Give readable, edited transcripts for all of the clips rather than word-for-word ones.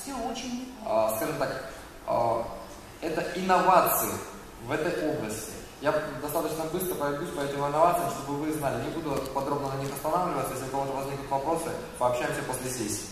все очень... Скажем так, это инновации в этой области. Я достаточно быстро пройдусь по этим инновациям, чтобы вы знали. Не буду подробно на них останавливаться. Если у кого-то возникнут вопросы, пообщаемся после сессии.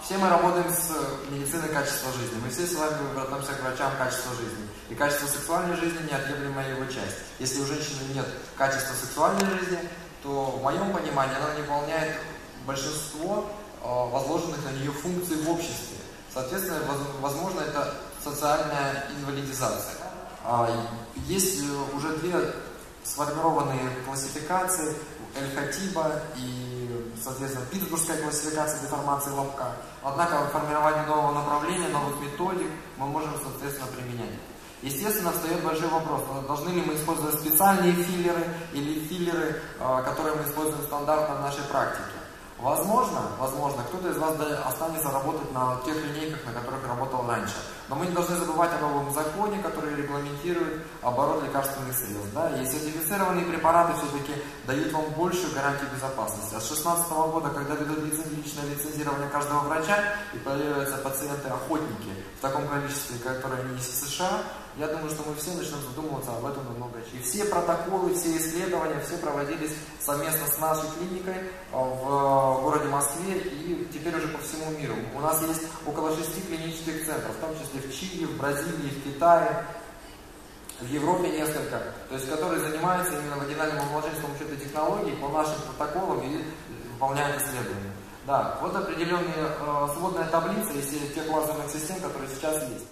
Все мы работаем с медициной качества жизни. Мы все с вами относимся к врачам качества жизни. И качество сексуальной жизни – неотъемлемая его часть. Если у женщины нет качества сексуальной жизни, то в моем понимании она не выполняет большинство возложенных на нее функций в обществе. Соответственно, возможно, это социальная инвалидизация. Есть уже две сформированные классификации – Эль-Хатиба и, соответственно, Питтсбургская классификация деформации лобка. Однако в формировании нового направления, новых методик мы можем, соответственно, применять. Естественно, встает большой вопрос, должны ли мы использовать специальные филлеры или филлеры, которые мы используем стандартно в нашей практике. Возможно, кто-то из вас останется работать на тех линейках, на которых работал раньше. Но мы не должны забывать о новом законе, который регламентирует оборот лекарственных средств. Да? И сертифицированные препараты все-таки дают вам большую гарантию безопасности. А с 2016 года, когда ведут личное лицензирование каждого врача и появляются пациенты-охотники в таком количестве, которое они есть в США, я думаю, что мы все начнем задумываться об этом намного чаще. И все протоколы, все исследования, все проводились совместно с нашей клиникой в городе Москве и теперь уже по всему миру. У нас есть около 6 клинических центров, в том числе в Чили, в Бразилии, в Китае, в Европе несколько, то есть которые занимаются именно вагинальным омоложением с помощью этой технологии по нашим протоколам и выполняют исследования. Да, вот определенная сводная таблица из тех лазерных систем, которые сейчас есть.